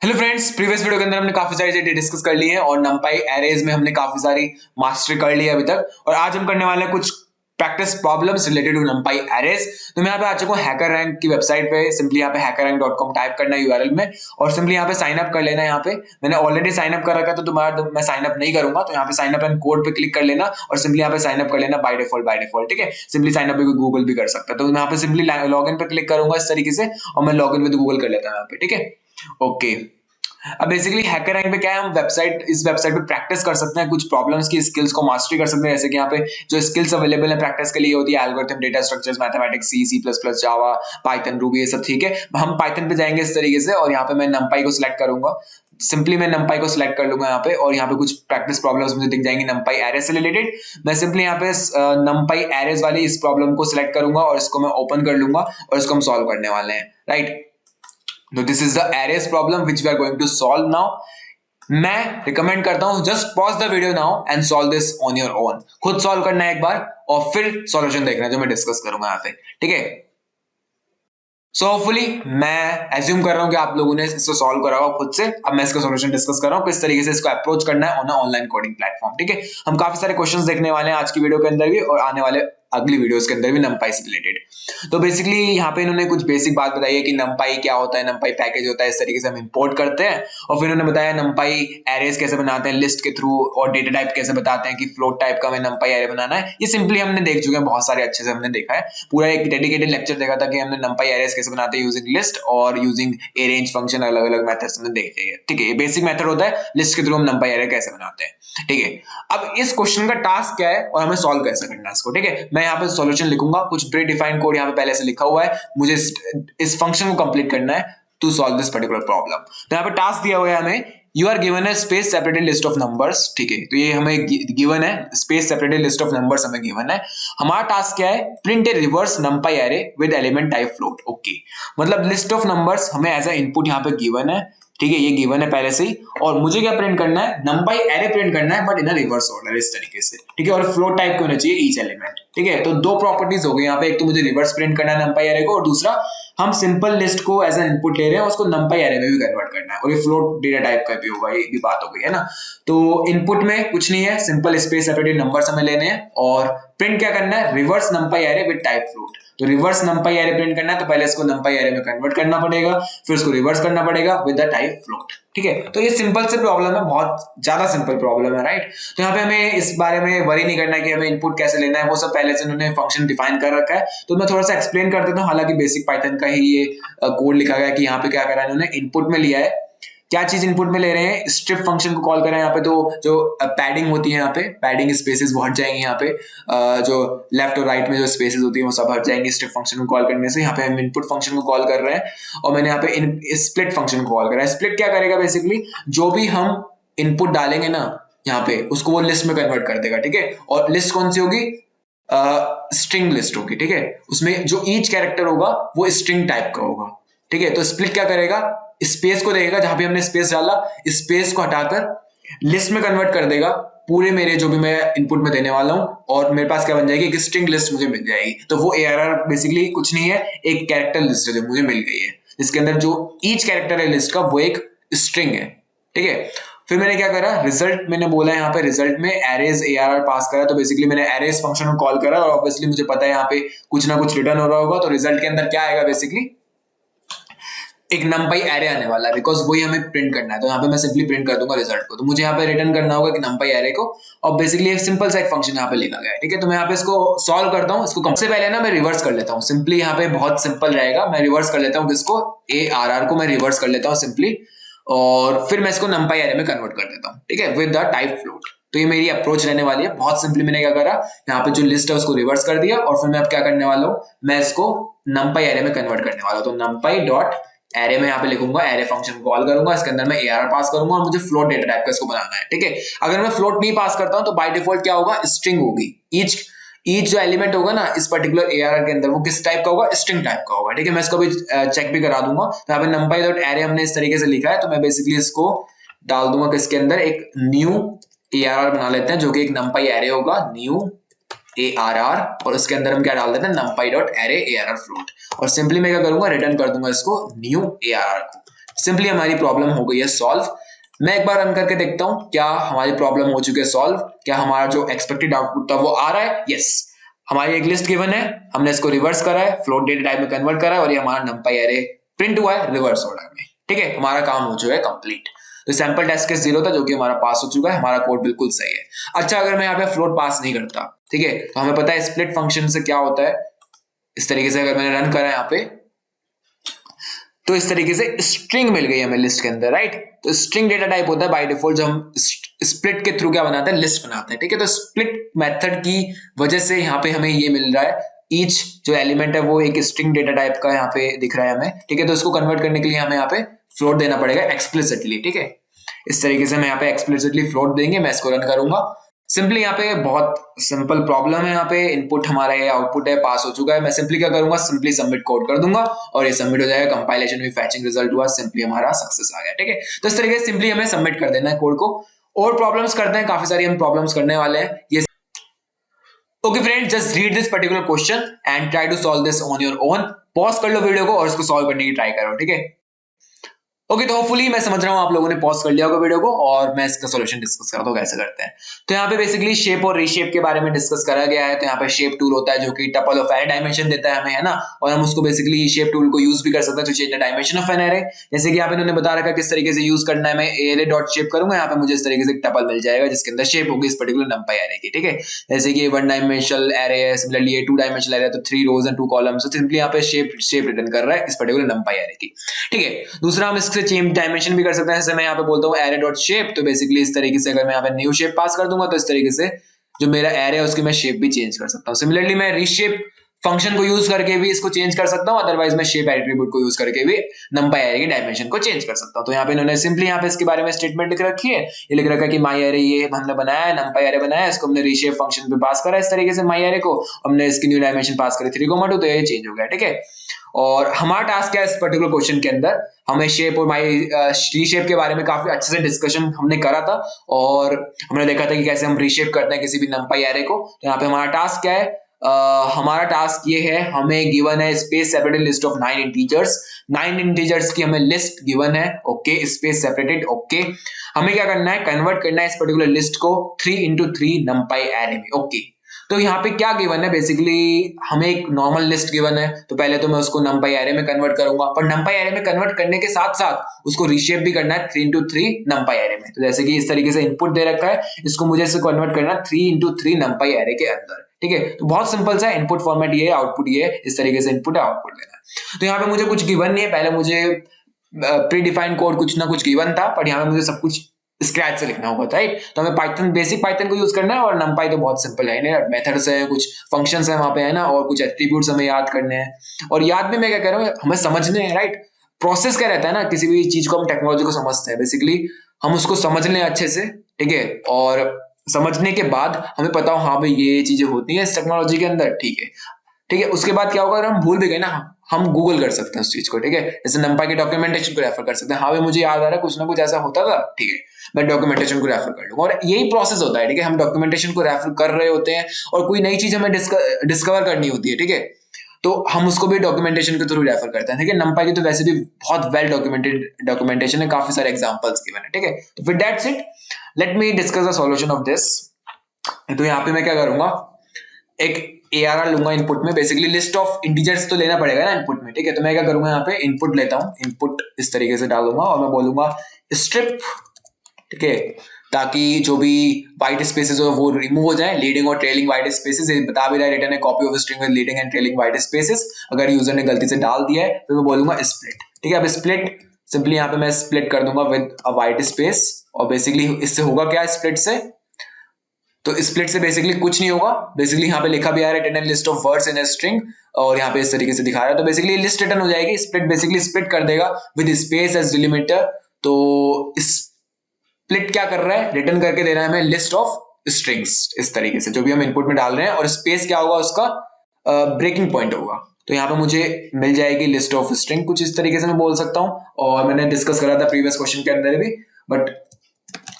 Hello friends, previous video के अंदर हमने काफी सारी चीजें डिस्कस कर ली हैं और नंपाई एरेज में हमने काफी सारी मास्टरी कर ली है अभी तक। और आज हम करने वाले हैं कुछ practice problems related to NumPy arrays. तो मैं यहाँ पे आ चुका हूँ हैकर रैंक की वेबसाइट पे। सिंपली यहाँ पे hackerrank.com टाइप करना है यूआरएल में और सिंपली यहाँ पे साइन अप कर लेना है। यहाँ पे मैंने ऑलरेडी साइन अप कर रखा है तो तुम्हारा मैं साइन अप नहीं करूंगा, तो यहाँ पे साइन अप एंड कोड पे क्लिक कर लेना और सिंपली यहाँ पे साइन अप कर लेना बाय डिफॉल्ट। ठीक है, सिंपली साइन अप भी गूगल भी कर सकता है। तो मैं यहाँ पे सिंपली लॉग इन पे क्लिक करूंगा इस तरीके से और मैं लॉग इन विद गूगल कर लेता हूँ यहाँ पे। ठीक है, ओके। अब बेसिकली हैकर रैंक पे क्या है, हम इस वेबसाइट पे प्रैक्टिस कर सकते हैं कुछ प्रॉब्लम्स की, स्किल्स को मास्टरी कर सकते हैं। जैसे कि यहाँ पे जो स्किल्स अवेलेबल है प्रैक्टिस के लिए होती है algorithm, data structures, mathematics, C plus plus, Java, Python, Ruby, ये सब। ठीक है, हम पाइथन पे जाएंगे इस तरीके से और यहाँ पे मैं नंपाई को सिलेक्ट करूंगा। सिंपली मैं नंपाई को सिलेक्ट कर लूंगा यहाँ पे और यहाँ पे कुछ प्रैक्टिस प्रॉब्लम्स मुझे दिख जाएंगी नंपाई एरे से रिलेटेड। मैं सिंपली यहाँ पे नंपाई एरेज वाली इस प्रॉब्लम को सिलेक्ट करूंगा और इसको मैं ओपन कर लूंगा और इसको हम सॉल्व करने वाले हैं, राइट। तो this is the arrays problem which we are going to solve now. मैं रिकमेंड करता हूं just pause the video now and solve this on your own. खुद सॉल्व करना है एक बार और फिर सॉल्यूशन देखना है जो मैं डिस्कस करूंगा यहाँ पे। ठीक है, सो होपफुली मैं एज्यूम कर रहा हूं कि आप लोगों ने इसको सॉल्व करा होगा खुद से। अब मैं इसका सॉल्यूशन डिस्कस कर रहा हूं किस तरीके से इसको अप्रोच करना है ऑन ऑनलाइन कोडिंग प्लेटफॉर्म। ठीक है, हम काफी सारे क्वेश्चंस देखने वाले हैं आज की वीडियो के अंदर भी और आने वाले अगली वीडियोस के अंदर भी नंपाई से रिलेटेड। तो बेसिकली यहाँ पे इन्होंने कुछ बेसिक बात बताई है कि नंपाई क्या होता है, नंपाई पैकेज होता है, इस तरीके से हम इंपोर्ट करते हैं। और फिर उन्होंने बताया नंपाई एरेज कैसे बनाते हैं लिस्ट के थ्रू, और डेटा टाइप कैसे बताते हैं कि फ्लोट टाइप का हमें नंपाई एरे बनाना है। ये सिंपली हमने देख चुके हैं, बहुत सारे अच्छे से हमने देखा है। पूरा एक डेडिकेटेड लेक्चर देखा था कि हमने नंपाई एरेज कैसे बनाते हैं यूजिंग लिस्ट और यूजिंग अरेंज फंक्शन, अलग अलग मेथड्स हमने देखे हैं। ठीक है, ये बेसिक मेथड होता है लिस्ट के थ्रू हम नंपाई एरे कैसे बनाते हैं। ठीक है, अब इस क्वेश्चन का टास्क क्या है और हमें सॉल्व कैसे करना है इसको। ठीक है, मैं यहाँ पे सॉल्यूशन लिखूंगा, कुछ प्री डिफाइंड कोड यहाँ पे पहले से लिखा हुआ है, मुझे इस फंक्शन को कंप्लीट करना है to solve this particular problem. तो यहाँ पे टास्क दिया हुआ है हमें, यू आर गिवन है space separated list of numbers. ठीक है, तो ये हमें गिवन है space separated list of numbers हमें गिवन है। हमारा टास्क क्या है, print a reverse NumPy array with element type float. Okay, मतलब लिस्ट ऑफ नंबर्स हमें एज अ इनपुट यहाँ पे गिवन है। ठीक है, ये गिवन है पहले से ही, और मुझे क्या प्रिंट करना है, नंपाई एरे प्रिंट करना है बट इन रिवर्स ऑर्डर, इस तरीके से। ठीक है, और फ्लोट टाइप के होना चाहिए ईच एलिमेंट। ठीक है, तो दो प्रॉपर्टीज हो गई यहाँ पे, एक तो मुझे रिवर्स प्रिंट करना है नंपाई एरे को, और दूसरा हम सिंपल लिस्ट को एज एन इनपुट ले रहे हैं, उसको नंपाई एरे में भी कन्वर्ट करना है, और ये फ्लोट डेटा टाइप का भी होगा, ये भी बात हो गई है ना। तो इनपुट में कुछ नहीं है, सिंपल स्पेस सेपरेटेड नंबर्स हमें लेने हैं और प्रिंट क्या करना है, reverse NumPy array with type float. तो रिवर्स नंपाई एरे प्रिंट करना है तो पहले इसको नंपाई एरे में कन्वर्ट करना पड़ेगा, फिर इसको रिवर्स करना पड़ेगा विद द टाइप फ्लोट। ठीक है, तो ये सिंपल से प्रॉब्लम है, बहुत ज्यादा सिंपल प्रॉब्लम है, राइट। तो यहाँ पे हमें इस बारे में वरी नहीं करना है कि हमें इनपुट कैसे लेना है, वो सब पहले से उन्होंने फंक्शन डिफाइन कर रखा है। तो मैं थोड़ा सा एक्सप्लेन कर देता हूँ, हालांकि बेसिक पाइथन का ही ये कोड लिखा गया है कि यहाँ पे क्या करा है, इन्होंने इनपुट में लिया है। क्या चीज इनपुट में ले रहे हैं, स्ट्रिप फंक्शन को कॉल करें यहाँ पे, तो जो पैडिंग होती है यहाँ पे, पैडिंग स्पेसेस वो हट जाएंगे यहाँ पे, जो लेफ्ट और राइट में जो स्पेसेस होती है वो सब हट जाएंगे स्ट्रिप फंक्शन को कॉल करने से। यहाँ पे हम इनपुट फंक्शन को कॉल कर रहे हैं और मैंने यहाँ पे स्प्लिट फंक्शन को कॉल करा है। स्प्लिट क्या करेगा, बेसिकली जो भी हम इनपुट डालेंगे ना यहाँ पे, उसको वो लिस्ट में कन्वर्ट कर देगा। ठीक है, और लिस्ट कौन सी होगी, स्ट्रिंग लिस्ट होगी। ठीक है, उसमें जो ईच कैरेक्टर होगा वो स्ट्रिंग टाइप का होगा। ठीक है, तो स्प्लिट क्या करेगा, स्पेस को देखेगा, जहां भी हमने स्पेस डाला स्पेस को हटाकर लिस्ट में कन्वर्ट कर देगा पूरे मेरे जो भी मैं इनपुट में देने वाला हूं, और मेरे पास क्या बन जाएगी, एक स्ट्रिंग लिस्ट मुझे मिल जाएगी। तो वो ARR बेसिकली कुछ नहीं है, एक कैरेक्टर लिस्ट है जो मुझे मिल गई है, जिसके अंदर जो ईच कैरेक्टर है लिस्ट का वो एक स्ट्रिंग है। ठीक है, फिर मैंने क्या करा, रिजल्ट मैंने बोला यहाँ पे, रिजल्ट में एरेज ARR पास करा। तो बेसिकली मैंने एरेज फंक्शन को कॉल करा और ऑब्वियसली मुझे पता है यहाँ पे कुछ ना कुछ रिटर्न हो रहा होगा। तो रिजल्ट के अंदर क्या आएगा, बेसिकली एक नंपाई एरे आने वाला है, बिकॉज वही हमें प्रिंट करना है। तो यहाँ पे मैं सिंपली प्रिंट कर दूंगा रिजल्ट को, तो मुझे यहाँ पे रिटर्न करना होगा कि नंपाई एरे को, और बेसिकली एक सिंपल सा एक फंक्शन यहाँ पे लिखा गया है। ठीक है, तो मैं यहाँ पे इसको सॉल्व करता हूँ। इसको सबसे पहले ना मैं रिवर्स कर लेता हूँ, सिंपली यहाँ पे बहुत सिंपल रहेगा, मैं रिवर्स कर लेता हूँ किसको, ARR को मैं रिवर्स कर लेता हूँ सिंपली, और फिर मैं इसको नंपाई एरे में कन्वर्ट कर देता हूँ। ठीक है, विद द टाइप फ्लोट। तो ये मेरी अप्रोच रहने वाली है। बहुत सिंपली मैंने क्या करा, यहाँ पे जो लिस्ट है उसको रिवर्स कर दिया, और फिर मैं अब क्या करने वाला हूँ, मैं इसको नंपाई एरे में कन्वर्ट करने वाला हूँ। तो नंपाई डॉट एरे में यहाँ पे लिखूंगा, एरे फंक्शन को कॉल करूंगा, इसके अंदर मैं ARR पास करूंगा और मुझे फ्लोट डेटा टाइप का इसको बनाना है। ठीक है, अगर मैं फ्लोट नहीं पास करता हूं तो बाय डिफॉल्ट क्या होगा, स्ट्रिंग होगी। ईच जो एलिमेंट होगा ना इस पर्टिकुलर ARR के अंदर, वो किस टाइप का होगा, स्ट्रिंग टाइप का होगा। ठीक है, मैं इसको भी चेक भी करा दूंगा। तो यहाँ पे numpy डॉट एरे हमने इस तरीके से लिखा है, तो मैं बेसिकली इसको डाल दूंगा किसके अंदर, एक न्यू ARR बना लेते हैं जो कि एक numpy एरे होगा, न्यू ARR, और उसके अंदर हम क्या डाल देते हैं, numpy dot array ARR float, और सिंपली मैं क्या करूंगा, रिटर्न कर दूंगा इसको न्यू ARR को। सिंपली हमारी प्रॉब्लम हो गई है सॉल्व। मैं एक बार रन करके देखता हूं क्या हमारी प्रॉब्लम हो चुकी है सॉल्व, क्या हमारा जो एक्सपेक्टेड आउटपुट था वो आ रहा है। यस, हमारी एक लिस्ट गिवन है, हमने इसको रिवर्स करा है, फ्लोट डेटा टाइप में कन्वर्ट करा है और ये हमारा नंपाई एरे प्रिंट हुआ है रिवर्स ऑर्डर में। ठीक है, हमारा काम हो चुका है कंप्लीट। तो सैंपल टेस्ट केस 0 था जो कि हमारा पास हो चुका है, हमारा कोड बिल्कुल सही है। अच्छा, अगर मैं यहाँ पे फ्लोट पास नहीं करता, ठीक है, तो हमें पता है स्प्लिट फंक्शन से क्या होता है। इस तरीके से अगर मैंने रन करा यहाँ पे तो इस तरीके से स्ट्रिंग मिल गई हमें लिस्ट के अंदर, राइट। तो स्ट्रिंग डेटा टाइप होता है बाय डिफॉल्ट, जो हम स्प्लिट के थ्रू क्या बनाते हैं, लिस्ट बनाते हैं। ठीक है, तो स्प्लिट मेथड की वजह से यहाँ पे हमें ये मिल रहा है, ईच जो एलिमेंट है वो एक स्ट्रिंग डेटा टाइप का यहाँ पे दिख रहा है हमें। ठीक है, तो इसको कन्वर्ट करने के लिए हमें यहाँ पे फ्लोट देना पड़ेगा एक्सप्लिसिटली। ठीक है, इस तरीके से मैं यहाँ पे एक्सप्लिसिटली फ्लोट देंगे, मैं इसको रन करूंगा। सिंपली यहाँ पे बहुत सिंपल प्रॉब्लम है, यहाँ पे इनपुट हमारा ये आउटपुट है, पास हो चुका है। मैं सिंपली क्या करूंगा, सिंपली सबमिट कोड कर दूंगा और ये सबमिट हो जाएगा, कंपाइलेशन भी फैचिंग रिजल्ट हुआ, सिंपली हमारा सक्सेस आ गया। ठीक है, तो इस तरीके से सिंपली हमें सबमिट कर देना है कोड को। और प्रॉब्लम्स करते हैं, काफी सारी हम प्रॉब्लम्स करने वाले हैं ये। Okay friends, just read this particular question and try to solve this on your own. Pause कर लो वीडियो को और इसको सॉल्व करने की ट्राई करो। ठीक है, ओके, तो होपफुली मैं समझ रहा हूँ आप लोगों ने पॉज कर लिया होगा वीडियो को और मैं इसका सॉल्यूशन डिस्कस करता हूँ कैसे करते हैं। तो यहाँ पे बेसिकली शेप और रीशेप के बारे में डिस्कस करा गया है। तो यहाँ पे शेप टूल होता है जो कि टपल ऑफ एरे डायमेंशन देता है हमें, है ना, और हम उसको बेसिकली शेप टूल को यूज भी कर सकते हैं to change the dimension of an array. जैसे कि यहाँ पे इन्होंने बता रखा है किस तरीके से यूज करना है। मैं एरे डॉट शेप करूंगा, यहाँ पे मुझे इस तरीके से टपल मिल जाएगा जिसके अंदर शेप होगी इस पर्टिकुलर नंपाई एरे की। ठीक है, जैसे कि 1 डायमेंशनल एरे है, सिमिलरली ये 2 डायमेंशनल एरे है तो 3 रोज एंड 2 कॉलम्स। तो सिंपली यहाँ पे शेप रिटर्न कर रहा है इस पर्टिकुलर नंपाई एरे की। ठीक है, दूसरा हम इससे चेंज डायमेंशन भी कर सकते हैं। जैसे मैं यहाँ पे बोलता हूँ एरे डॉट शेप, तो बेसिकली इस तरीके से अगर मैं यहाँ पे न्यू शेप पास कर दूंगा तो इस तरीके से जो मेरा एरे है उसकी मैं शेप भी चेंज कर सकता हूँ। सिमिलरली मैं रीशेप फंक्शन को यूज करके भी इसको चेंज कर सकता हूँ, अदरवाइज मैं शेप एट्रीब्यूट को यूज करके भी नंपाई एरे की डायमेंशन को चेंज कर सकता हूँ। तो यहाँ पे इन्होंने सिंपली यहाँ पे इसके बारे में स्टेटमेंट लिख रखी है। ये लिख रखा है कि माई एरे ये हमने बनाया है, नंपाई एरे बनाया है, इसको हमने रीशेप फंक्शन पे पास करा इस तरीके से माई एरे को, हमने इसकी न्यू डायमेंशन पास करी 3,2, तो ये चेंज हो गया। ठीक है, और हमारा टास्क क्या है इस पर्टिकुलर क्वेश्चन के अंदर, हमें शेप और माई रीशेप के बारे में काफी अच्छे से डिस्कशन हमने करा था और हमने देखा था कि कैसे हम रीशेप करते हैं किसी भी नंपाई एरे को। तो यहाँ पे हमारा टास्क क्या है, हमारा टास्क ये है, हमें गिवन है space separated list of 9 integers. 9 integers की हमें लिस्ट गिवन है, ओके, स्पेस सेपरेटेड, ओके। हमें क्या करना है, कन्वर्ट करना है इस पर्टिकुलर लिस्ट को 3x3 नंपाई एरे में, ओके। तो यहाँ पे क्या गिवन है, बेसिकली हमें एक नॉर्मल लिस्ट गिवन है, तो पहले तो मैं उसको नंपाई एरे में कन्वर्ट करूंगा, पर नंपाई एरे में कन्वर्ट करने के साथ साथ उसको रीशेप भी करना है 3x3 नंपाई एरे में। तो जैसे कि इस तरीके से इनपुट दे रखा है, इसको मुझे इसे कन्वर्ट करना है 3x3 नंपाई एरे के अंदर। ठीक है, तो बहुत सिंपल सा इनपुट फॉर्मेट ये है, आउटपुट ये है, इस तरीके से इनपुट है आउटपुट लेना है। तो यहाँ पे मुझे कुछ गिवन नहीं है, पहले मुझे प्री डिफाइंड कोड कुछ ना कुछ गिवन था, पर यहाँ पे मुझे सब कुछ स्क्रैच से लिखना होगा, राइट। तो हमें पाइथन, बेसिक पाइथन को यूज करना है और नंपाई तो बहुत सिंपल है ना, मेथड्स है, कुछ फंक्शंस है वहां पे, है ना, और कुछ एट्रीब्यूट्स हमें याद करने हैं। और याद भी मैं क्या कह रहा हूँ, हमें समझने हैं, राइट। प्रोसेस क्या रहता है ना, किसी भी चीज को हम टेक्नोलॉजी को समझते हैं, बेसिकली हम उसको समझ लें अच्छे से, ठीक है, और समझने के बाद हमें पता हो हाँ भाई ये चीजें होती हैं इस टेक्नोलॉजी के अंदर, ठीक है। ठीक है, उसके बाद क्या होगा, अगर हम भूल भी गए ना, हम गूगल कर सकते हैं उस चीज को। ठीक है, जैसे नंपाई के डॉक्यूमेंटेशन को रेफर कर सकते हैं, हाँ भाई मुझे याद आ रहा है कुछ ना कुछ ऐसा होता था, ठीक है, मैं डॉक्यूमेंटेशन को रेफर कर लूंगा। और यही प्रोसेस होता है, ठीक है, हम डॉक्यूमेंटेशन को रेफर कर रहे होते हैं और कोई नई चीज हमें डिस्कवर करनी होती है, ठीक है, तो हम उसको भी डॉक्यूमेंटेशन के थ्रू रेफर करते हैं। ठीक है, नंपाई की तो वैसे भी बहुत वेल डॉक्यूमेंटेड डॉक्यूमेंटेशन है, काफी सारे एग्जांपल्स गिवन है। ठीक है, तो फिर that's it, let me discuss the solution of this. तो यहाँ पे मैं क्या करूंगा, एक ARR लूंगा इनपुट में, बेसिकली लिस्ट ऑफ इंटीजर्स तो लेना पड़ेगा ना इनपुट में। ठीक है, तो मैं क्या करूंगा, यहाँ पे इनपुट लेता हूँ, इनपुट इस तरीके से डालूंगा और मैं बोलूंगा स्ट्रिप, ठीक है, ताकि जो भी व्हाइट स्पेसेस हो वो रिमूव हो जाए। लीडिंग और ट्रेलिंग व्हाइट स्पेसेस बता भी रहा है, रिटर्न है copy of string with leading and trailing white spaces, अगर यूजर ने गलती से डाल दिया है तो मैं बोलूंगा स्प्लिट। ठीक है, अब स्प्लिट सिंपली यहाँ पे मैं स्प्लिट कर दूंगा विद अ व्हाइट स्पेस, और बेसिकली इससे होगा क्या, स्प्लिट से, तो स्प्लिट से बेसिकली कुछ नहीं होगा। बेसिकली यहाँ पे लिखा भी आ रहा है return list of words in a string, और यहाँ पे इस तरीके से दिखा रहा है, तो बेसिकली लिस्ट रिटर्न हो जाएगी। स्प्लिट बेसिकली स्प्लिट कर देगा विद स्पेस एज डिलिमीटर। तो स्प्लिट क्या कर रहा है, रिटर्न करके दे रहा है हमें लिस्ट ऑफ स्ट्रिंग्स इस तरीके से, जो भी हम इनपुट में डाल रहे हैं, और स्पेस क्या होगा उसका, ब्रेकिंग पॉइंट होगा। तो यहाँ पे मुझे मिल जाएगी लिस्ट ऑफ स्ट्रिंग, कुछ इस तरीके से मैं बोल सकता हूँ, और मैंने डिस्कस करा था प्रीवियस क्वेश्चन के अंदर भी, बट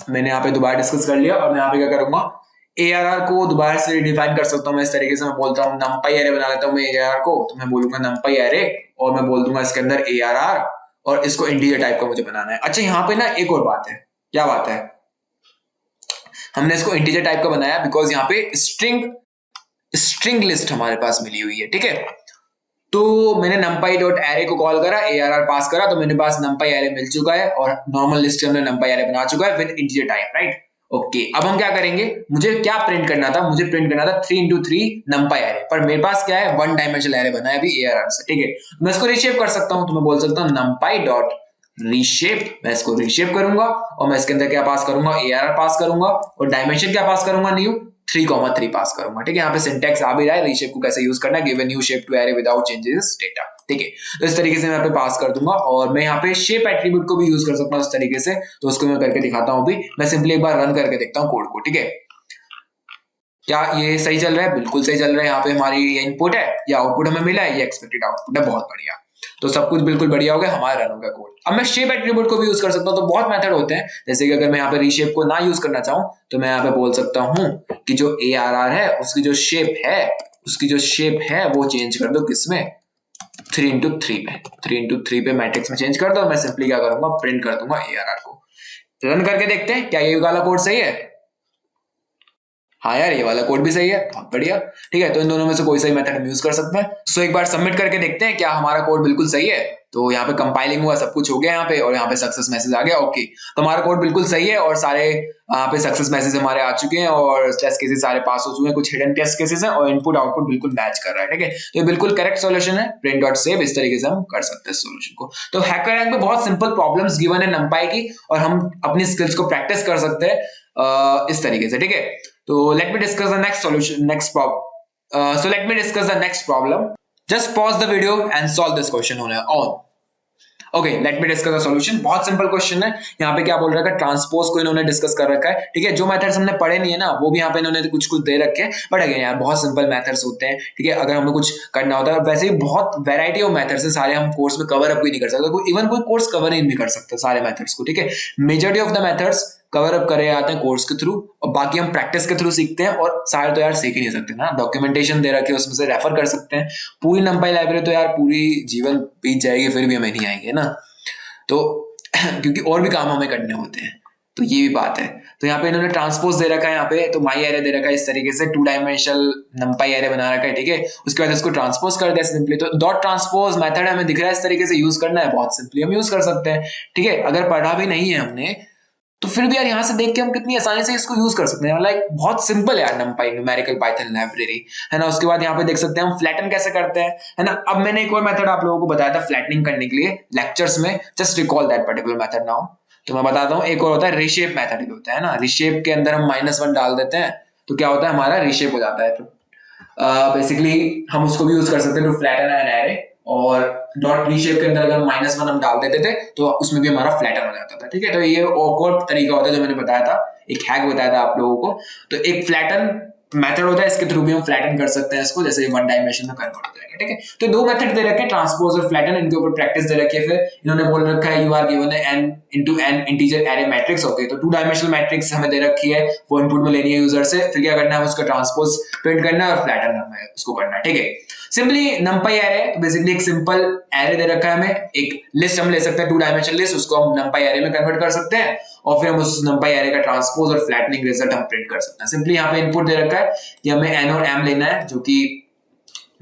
मैंने यहाँ पे दोबारा डिस्कस कर लिया। और मैं यहाँ पे क्या करूंगा, ARR को दोबारा से डिफाइन कर सकता हूँ मैं इस तरीके से, मैं बोलता हूँ नंपाई एरे बना लेता हूँ मैं ARR को, तो मैं बोलूंगा नंपाई एरे और मैं बोल दूंगा इसके अंदर ARR, और इसको इंटीजर टाइप का मुझे बनाना है। अच्छा यहाँ पे ना एक और बात है, क्या बात है, हमने इसको इंटीजर टाइप का बनाया बिकॉज यहाँ पे स्ट्रिंग लिस्ट हमारे पास मिली हुई है, ठीक है। तो मैंने numpy डॉट एरे को कॉल करा, arr पास करा, तो मेरे पास numpy एरे मिल चुका है और नॉर्मल लिस्ट हमने numpy एरे बना चुका है with integer type, right. Okay, अब हम क्या करेंगे, मुझे क्या प्रिंट करना था, मुझे प्रिंट करना था 3 into 3 numpy एरे, पर मेरे पास क्या है, 1 डायमेंशनल एरे बना है अभी arr से, ठीक है। मैं इसको रीशेप कर सकता हूं, तो मैं बोल सकता हूं numpy डॉट रीशेप, मैं इसको रीशेप करूंगा और मैं इसके अंदर क्या पास करूंगा, arr पास करूंगा और डायमेंशन क्या पास करूंगा, न्यू 3,3 पास करूंगा, ठीक है। यहाँ पे सिंटैक्स आ भी रहा है, रीशेप को कैसे यूज करना है, give a new shape to array without changes data, ठीक है। तो इस तरीके से मैं यहाँ पे पास कर दूंगा और मैं यहाँ पे शेप एट्रीब्यूट को भी यूज कर सकता हूँ इस तरीके से, तो उसको मैं करके दिखाता हूँ अभी। मैं सिंपली एक बार रन करके देखता हूँ कोड को, ठीक है। क्या ये सही चल रहा है? बिल्कुल सही चल रहा है। यहाँ पे हमारी ये इनपुट है, ये आउटपुट हमें मिला है, ये एक्सपेक्टेड आउटपुट है, बहुत बढ़िया। तो सब कुछ बिल्कुल बढ़िया हो गया, हमारा रन हो गया कोड। अब मैं शेप एट्रीब्यूट को भी यूज कर सकता हूँ, तो बहुत मेथड होते हैं, जैसे कि अगर मैं यहाँ पे रीशेप को ना यूज करना चाहूँ तो मैं यहाँ पे बोल सकता हूँ कि जो ARR है उसकी जो शेप है वो चेंज कर दो किसमें, 3 into 3 में, 3 into 3 पे मैट्रिक्स में चेंज कर दो। मैं सिंपली क्या करूंगा, प्रिंट कर दूंगा ARR को। रन करके देखते हैं क्या ये वाला कोड सही है। हाँ यार, ये वाला कोड भी सही है, बहुत बढ़िया, ठीक है। तो इन दोनों में से कोई सही मेथड हम यूज कर सकते हैं। सो एक बार सबमिट करके देखते हैं क्या हमारा कोड बिल्कुल सही है। तो यहाँ पे कंपाइलिंग हुआ, सब कुछ हो गया यहाँ पे, और यहाँ पे सक्सेस मैसेज आ गया। ओके, तो हमारा कोड बिल्कुल सही है और सारे यहाँ पे सक्सेस मैसेज हमारे आ चुके हैं और टेस्ट केसेस सारे पास हो चुके हैं, कुछ हिडन टेस्ट केसेस हैं और इनपुट आउटपुट बिल्कुल मैच कर रहा है, ठीक है। तो ये बिल्कुल करेक्ट सॉल्यूशन है, प्रिंट डॉट सेव, इस तरीके से हम कर सकते हैं सॉल्यूशन को। तो हैकर रैंक में बहुत सिंपल प्रॉब्लम्स गिवन है numpy की, और हम अपनी स्किल्स को प्रैक्टिस कर सकते हैं इस तरीके से, ठीक है। So let me discuss the next solution, next problem. So let me discuss the next problem. Just pause the video and solve this question on your own. Okay, let me discuss the solution. बहुत simple question है। यहाँ पे क्या बोल रखा है, transpose को इन्होंने डिस्कस कर रखा है, ठीक है। जो मेथड्स हमने पढ़े नहीं है ना, वो भी यहाँ पे इन्होंने कुछ कुछ दे रखे हैं, बट अगेन यार बहुत सिंपल मेथड्स होते हैं, ठीक है। अगर हमें कुछ करना होता है, वैसे ही बहुत वैरायटी ऑफ मेथड्स है, सारे हम कोर्स में कवर अप भी नहीं कर सकते, इवन कोई कोर्स कवर ही नहीं कर सकता सारे मेथड्स को, ठीक है। Majority of the methods cover up करे जाते हैं कोर्स के थ्रू, और बाकी हम प्रैक्टिस के थ्रू सीखते हैं, और सारे तो यार सीख ही नहीं सकते ना, डॉक्यूमेंटेशन दे रखे उसमें से रेफर कर सकते हैं। पूरी numpy लाइब्रेरी तो यार पूरी जीवन बीत जाएगी, फिर भी हमें नहीं आएंगे ना, तो क्योंकि और भी काम हमें करने होते हैं, तो ये भी बात है। तो यहाँ पे इन्होंने ट्रांसपोज दे रखा है, यहाँ पे तो माई एरे दे रखा है, इस तरीके से 2 डायमेंशनल numpy एरे बना रखा है, ठीक है। उसके बाद इसको ट्रांसपोज कर दिया सिंपली, तो डॉट ट्रांसपोज मेथड हमें दिख रहा है, इस तरीके से यूज करना है, बहुत सिंपली हम यूज कर सकते हैं, ठीक है। अगर पढ़ा भी नहीं है हमने, तो फिर भी यार यहाँ से देख के हम कितनी आसानी से इसको यूज कर सकते हैं, लाइक बहुत सिंपल है यार numpy न्यूमेरिकल पाइथन लाइब्रेरी, है ना। उसके बाद यहाँ पे देख सकते हैं हम फ्लैटन कैसे करते हैं, है ना। अब मैंने एक और मेथड आप लोगों को बताया था फ्लैटनिंग करने के लिए लेक्चर्स में, just recall that particular method now. तो मैं बताता हूँ, एक और होता है रिशेप मेथड भी होता है ना। रिशेप के अंदर हम -1 डाल देते हैं, तो क्या होता है, हमारा रिशेप हो जाता है। तो बेसिकली हम उसको भी यूज कर सकते हैं टू फ्लैटन एन एरे, और डॉट रीशेप के अंदर अगर -1 हम डाल देते थे तो उसमें भी हमारा फ्लैटन हो जाता था, ठीक है। तो ये ऑकवर्ड तरीका होता है जो मैंने बताया था, एक हैक बताया था आप लोगों को। तो एक फ्लैटन मेथड होता है, इसके थ्रू भी हम फ्लैटन कर सकते हैं इसको, जैसे 1 डायमेंशन में कन्वर्ट हो जाएगा, ठीक है। तो 2 मेथड दे रखे हैं, ट्रांसपोज और फ्लैटन, इनके ऊपर प्रैक्टिस दे रखी है। फिर इन्होंने बोल रखा है you are given n into n integer array matrix, okay. तो 2 डायमेंशनल मैट्रिक्स हमें दे रखी है, वो इनपुट में लेनी है यूजर से, फिर क्या करना है, उसका ट्रांसपोज प्रिंट करना है और फ्लैटन हमें उसको करना है, ठीक है। सिंपली numpy एरे, तो बेसिकली एक सिंपल एरे दे रखा है हमें, एक लिस्ट हम ले सकते हैं 2 डायमेंशनल लिस्ट, उसको हम numpy एरे में कन्वर्ट कर सकते हैं, और फिर हम उस numpy एरे का ट्रांसपोज और फ्लैटनिंग रिजल्ट हम प्रिंट कर सकते हैं। सिंपली यहाँ पे इनपुट दे रखा है कि हमें n और m लेना है, जो कि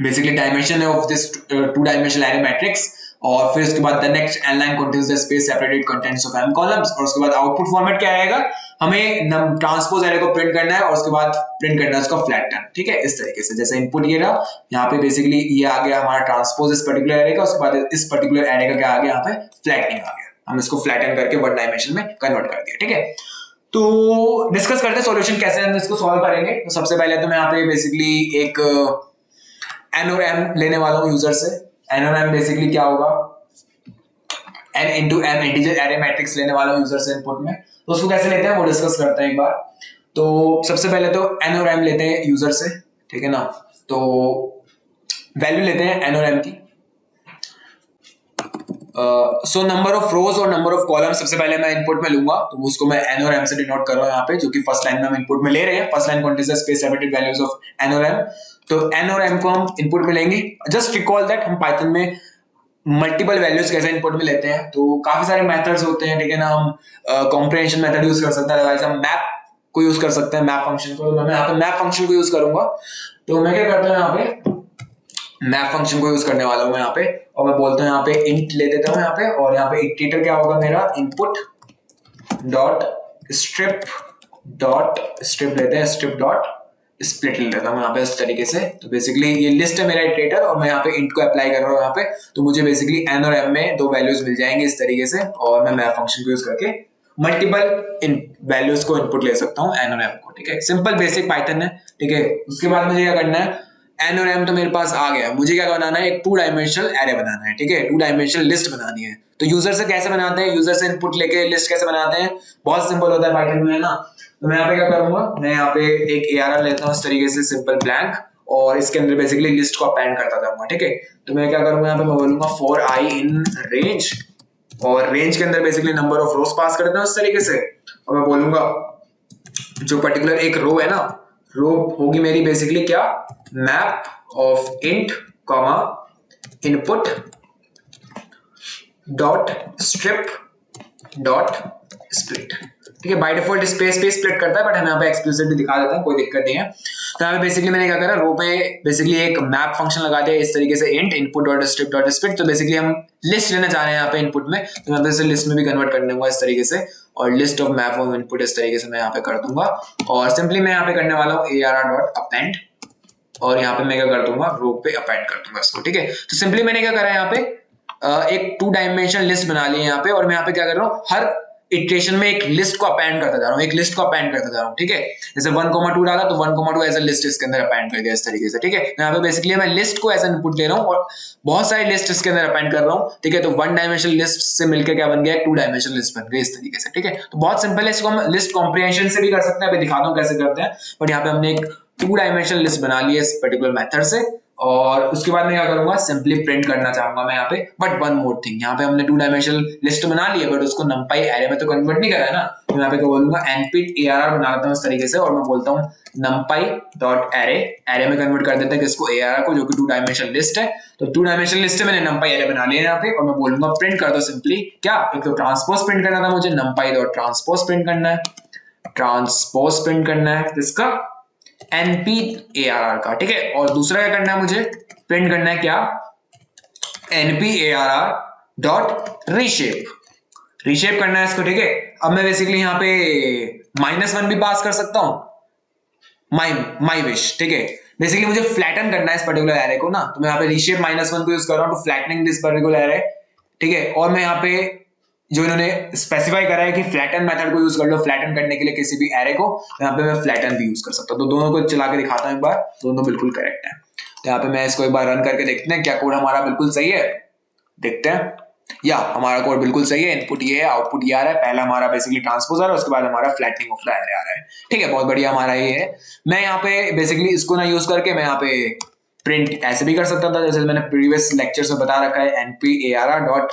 बेसिकली डायमेंशन है of this 2 dimensional array matrix, और फिर उसके बाद the next n line contains the space separated contents of m columns, और उसके बाद आउटपुट फॉर्मेट क्या आएगा, हमें ट्रांसपोज एरे को प्रिंट करना है और उसके बाद प्रिंट करना है उसका फ्लैटन, ठीक है। इस तरीके से जैसे इनपुट ये रहा, यहाँ पे बेसिकली ये आ गया हमारा ट्रांसपोज इस पर्टिकुलर एरे का, उसके बाद इस पर्टिकुलर एरे का क्या आ गया, यहाँ पे फ्लैटनिंग आ गया, हम इसको फ्लैटन करके 1 डायमेंशन में कन्वर्ट कर दिया, ठीक है। तो डिस्कस करते हैं सॉल्यूशन कैसे हम इसको सॉल्व करेंगे। तो सबसे पहले तो मैं यहाँ पे बेसिकली एक n और m लेने वाला हूँ यूजर से। n और m बेसिकली क्या होगा, n into m integer array matrix लेने वाला हूँ यूजर से इनपुट में, तो उसको कैसे लेते हैं वो डिस्कस करते हैं एक बार। तो सबसे पहले तो n और m लेते हैं यूजर से, ठीक है ना। तो वैल्यू लेते हैं n और m की। सो नंबर ऑफ रोज और नंबर ऑफ कॉलम सबसे पहले मैं इनपुट में लूंगा, तो उसको मैं n और m से डिनोट कर रहा हूं यहाँ पे, जो कि फर्स्ट लाइन में हम इनपुट में ले रहे हैं। First line contains the space separated values of n और m, तो n और m को हम इनपुट में लेंगे। जस्ट रिकॉल दैट हम पाइथन में मल्टीपल वैल्यूज कैसे इनपुट में लेते हैं, तो काफी सारे मेथड्स होते हैं, ठीक है ना। हम कॉम्प्रिहेंशन मेथड यूज कर सकते हैं, अदरवाइज हम मैप को यूज कर सकते हैं, मैप फंक्शन को। तो मैं यहाँ पे मैप फंक्शन को यूज करूंगा। तो मैं क्या करता हूँ यहाँ पे मैप फंक्शन को यूज करने वाला हूँ यहाँ पे, और मैं बोलता हूँ यहाँ पे इंट ले देता हूँ यहाँ पे, और यहाँ पे इटरेटर क्या होगा मेरा, इनपुट डॉट स्ट्रिप लेते हैं, स्ट्रिप डॉट स्प्लिट ले लेता हूँ यहाँ पे इस तरीके से। तो बेसिकली ये लिस्ट है मेरा इटरेटर, और मैं यहाँ पे इंट को अप्लाई कर रहा हूँ यहाँ पे, तो मुझे बेसिकली एन और एम में दो वैल्यूज मिल जाएंगे इस तरीके से, और मैं मैप फंक्शन को यूज करके मल्टीपल इन वैल्यूज को इनपुट ले सकता हूँ, एन और एम को, ठीक है। सिंपल बेसिक पाइथन है, ठीक है। उसके बाद मुझे क्या करना है, एन और एम तो मेरे पास आ गया, मुझे क्या बनाना है, एक 2 डायमेंशनल एरे बनाना है, ठीक है, 2 डायमेंशनल लिस्ट बनानी है। तो यूजर से कैसे बनाते हैं, यूजर से इनपुट लेके लिस्ट कैसे बनाते हैं, बहुत सिंपल होता है पाइथन में, है ना। तो मैं यहाँ पे क्या करूंगा, मैं यहाँ पे एक ARR लेता हूँ इस तरीके से, सिंपल ब्लैंक, और इसके अंदर बेसिकली लिस्ट को अपेंड करता जाऊंगा, ठीक है। तो मैं क्या करूंगा, यहाँ पे मैं बोलूंगा फॉर आई इन रेंज, और रेंज के अंदर बेसिकली नंबर ऑफ रोज पास कर देता हूँ इस तरीके से, और मैं बोलूंगा जो पर्टिकुलर एक रो है ना, रो होगी मेरी बेसिकली क्या, map of int comma input dot strip dot split, ठीक है। बाय डिफॉल्ट स्पेस पे स्प्लिट करता है, बट हम यहाँ पे एक्सप्लिसिटली दिखा देते हैं, कोई दिक्कत नहीं है। तो यहाँ पे बेसिकली मैंने क्या करा, रो पे बेसिकली एक मैप फंक्शन लगा दिया इस तरीके से, int input dot strip dot split. तो बेसिकली हम लिस्ट लेना चाह रहे हैं यहाँ पे इनपुट में, तो मैं इसे लिस्ट में भी कन्वर्ट कर दूंगा इस तरीके से, और list of map of input इस तरीके से मैं यहाँ पे कर दूंगा। और सिंपली मैं यहाँ पे करने वाला हूँ ARR डॉट अपेंड, और यहाँ पे मैं क्या कर दूंगा, रो पे अपेंड कर दूंगा इसको, ठीक है। तो सिंपली मैंने क्या करा है यहाँ पे, एक 2 डायमेंशनल लिस्ट बना ली है यहाँ पे, और मैं यहाँ पे क्या कर रहा हूँ, हर इटरेशन में एक लिस्ट को अपेंड करता जा रहा हूँ, एक लिस्ट को अपेंड करता जा रहा हूँ, ठीक है। जैसे 1,2 डाला तो 1,2 एज अ लिस्ट इसके अंदर अपेंड कर दिया इस तरीके से, ठीक है। यहाँ पे बेसिकली मैं लिस्ट को एज इनपुट ले रहा हूँ, और बहुत सारी लिस्ट इसके अंदर अपेंड कर रहा हूँ, ठीक है। तो 1 डायमेंशनल लिस्ट से मिलकर क्या बन गया, 2 डायमेंशनल लिस्ट बन गई इस तरीके से, ठीक है। तो बहुत सिंपल है, इसको हम लिस्ट कॉम्प्रिहेंशन से भी कर सकते हैं, अभी दिखाता हूँ कैसे करते हैं। बट यहाँ पे हमने एक 2 डायमेंशनल लिस्ट बना ली है इस पर्टिकुलर मेथड से, और उसके बाद मैं क्या करूंगा, सिंपली प्रिंट करना चाहूंगा मैं यहाँ पे। बट वन मोर थिंग, यहाँ पे हमने 2 डायमेंशनल लिस्ट बना ली है, बट उसको numpy एरे में तो कन्वर्ट नहीं करा है ना। तो यहाँ पे क्या बोलूंगा, npit ARR बना लेता हूँ इस तरीके से, और मैं बोलता हूँ numpy डॉट एरे, एरे में कन्वर्ट कर देते हैं किसको, ARR को, जो कि 2 डायमेंशनल लिस्ट है। तो 2 डायमेंशनल लिस्ट मैंने numpy एरे बना लिया यहाँ पे, और मैं बोलूंगा प्रिंट कर दो सिंपली क्या, एक तो ट्रांसपोज प्रिंट करना था मुझे, numpy डॉट ट्रांसपोज प्रिंट करना है, ट्रांसपोज प्रिंट करना है किसका, np ARR का, ठीक है। और दूसरा क्या करना है मुझे, प्रिंट करना है क्या, np ARR dot reshape, reshape करना है इसको, ठीक है। अब मैं बेसिकली यहाँ पे -1 भी पास कर सकता हूँ, माई विश, ठीक है। बेसिकली मुझे फ्लैटन करना है इस पर्टिकुलर एरे को ना, तो मैं यहाँ पे रीशेप -1 को यूज कर रहा हूँ to flattening this particular array, ठीक है। और मैं यहाँ पे जो इन्होंने स्पेसिफाई करा है कि फ्लैटन मेथड को यूज कर लो फ्लैटन करने के लिए किसी भी एरे को, यहाँ पे मैं फ्लैटन भी यूज कर सकता हूँ। तो दोनों को चला के दिखाता हूँ एक बार, दोनों बिल्कुल करेक्ट है। तो यहाँ पे मैं इसको एक बार रन करके देखते हैं क्या कोड हमारा बिल्कुल सही है, देखते हैं। या हमारा कोड बिल्कुल सही है, इनपुट ये है, आउटपुट ये आ रहा है, पहला हमारा बेसिकली ट्रांसपोज आ रहा है, उसके बाद हमारा फ्लैटनिंग ऑफ द एरे आ रहा है, ठीक है। बहुत बढ़िया हमारा ये है। मैं यहाँ पे बेसिकली इसको ना यूज करके मैं यहाँ पे प्रिंट ऐसे भी कर सकता था, जैसे मैंने प्रीवियस लेक्चर में बता रखा है, np ARR डॉट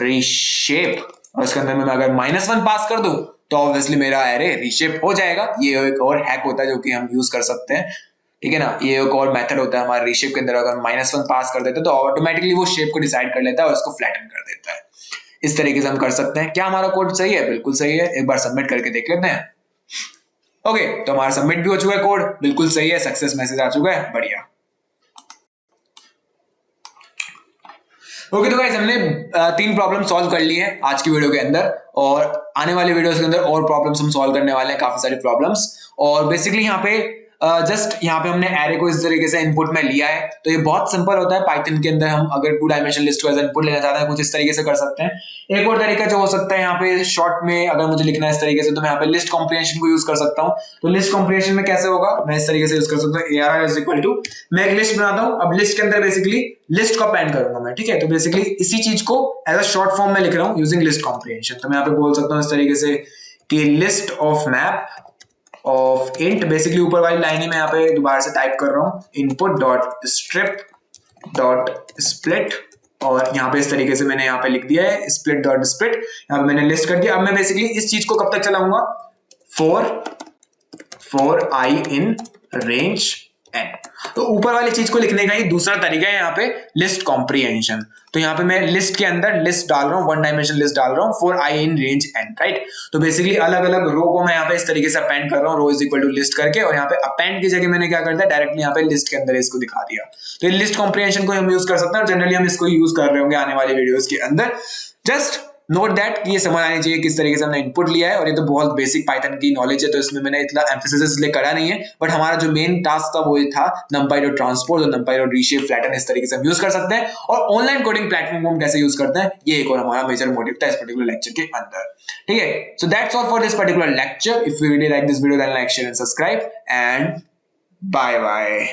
रीशेप, और इसके अंदर मैं अगर -1 पास कर दूं तो ऑब्वियसली मेरा एरे रीशेप हो जाएगा। ये एक और हैक होता है जो कि हम यूज कर सकते हैं, ठीक है ना। ये एक और मेथड होता है हमारे रीशेप के अंदर, अगर -1 पास कर देते तो ऑटोमेटिकली वो शेप को डिसाइड कर लेता है और उसको फ्लैटन कर देता है। इस तरीके से हम कर सकते हैं। क्या हमारा कोड सही है? बिल्कुल सही है। एक बार सबमिट करके देख लेते हैं। ओके, तो हमारा सबमिट भी हो चुका है, कोड बिल्कुल सही है, सक्सेस मैसेज आ चुका है, बढ़िया। ओके, तो गाइस हमने 3 प्रॉब्लम सॉल्व कर ली है आज की वीडियो के अंदर, और आने वाले वीडियोस के अंदर और प्रॉब्लम्स हम सॉल्व करने वाले हैं, काफी सारी प्रॉब्लम्स। और बेसिकली यहाँ पे जस्ट यहाँ पे हमने एरे को इस तरीके से इनपुट में लिया है। तो ये बहुत सिंपल होता है पाइथन के अंदर, हम अगर 2 डायमेंशनल लिस्ट को एज इनपुट लेना चाहते हैं कुछ इस तरीके से कर सकते हैं। एक और तरीका जो हो सकता है यहाँ पे शॉर्ट में अगर मुझे लिखना है इस तरीके से, तो मैं यहाँ पे लिस्ट कॉम्प्रिहेंशन को यूज कर सकता हूँ। तो लिस्ट कॉम्प्रिहेंशन में कैसे होगा, मैं इस तरीके से यूज कर सकता हूँ, ARR इज इक्वल टू, मैं एक लिस्ट बनाता हूँ, अब लिस्ट के अंदर बेसिकली लिस्ट को अपेंड करूंगा मैं, ठीक है। तो बेसिकली इसी चीज को एज अ शॉर्ट फॉर्म में लिख रहा हूँ यूजिंग लिस्ट कॉम्प्रिहेंशन। तो मैं यहाँ पे बोल सकता हूँ इस तरीके से कि list of map of int, basically ऊपर वाली लाइन ही मैं यहाँ पे दोबारा से टाइप कर रहा हूँ, input dot strip dot split, और यहाँ पे इस तरीके से मैंने यहाँ पे लिख दिया है स्प्लिट डॉट स्प्लिट, यहाँ पे मैंने लिस्ट कर दिया। अब मैं बेसिकली इस चीज को कब तक चलाऊंगा, for i in range n. तो ऊपर वाली चीज को लिखने का ही दूसरा तरीका है यहाँ पे लिस्ट कॉम्प्रीहेंशन। तो यहाँ पे मैं लिस्ट के अंदर लिस्ट डाल रहा हूँ, वन डायमेंशन लिस्ट डाल रहा हूँ for i in range n, right. तो बेसिकली अलग अलग रो को मैं यहाँ पे इस तरीके से अपेंड कर रहा हूँ, रो इज इक्वल टू लिस्ट करके, और यहाँ पे अपेंड की जगह मैंने क्या कर दिया, डायरेक्टली यहाँ पे लिस्ट के अंदर इसको दिखा दिया। तो ये लिस्ट कॉम्प्रीहेंशन को हम यूज कर सकते हैं, और जनरली हम इसको यूज कर रहे होंगे आने वाली वीडियोस के अंदर। जस्ट नोट दैट कि ये समझ आनी चाहिए किस तरीके से हमने इनपुट लिया है, और ये तो बहुत बेसिक पाइथन की नॉलेज है, तो इसमें मैंने इतना एम्फेसिस इसलिए करा नहीं है, बट हमारा जो मेन टास्क था वो ये था numpy डॉट ट्रांसपोज और numpy डॉट रीशेप फ्लैटन, इस तरीके से हम यूज कर सकते हैं। और ऑनलाइन कोडिंग प्लेटफॉर्म को हम कैसे यूज करते हैं, ये एक और हमारा मेजर मोटिव था इस पर्टिकुलर लेक्चर के अंदर, ठीक है। So that's all for this particular lecture. If you really like this video then like, share and subscribe, and bye bye.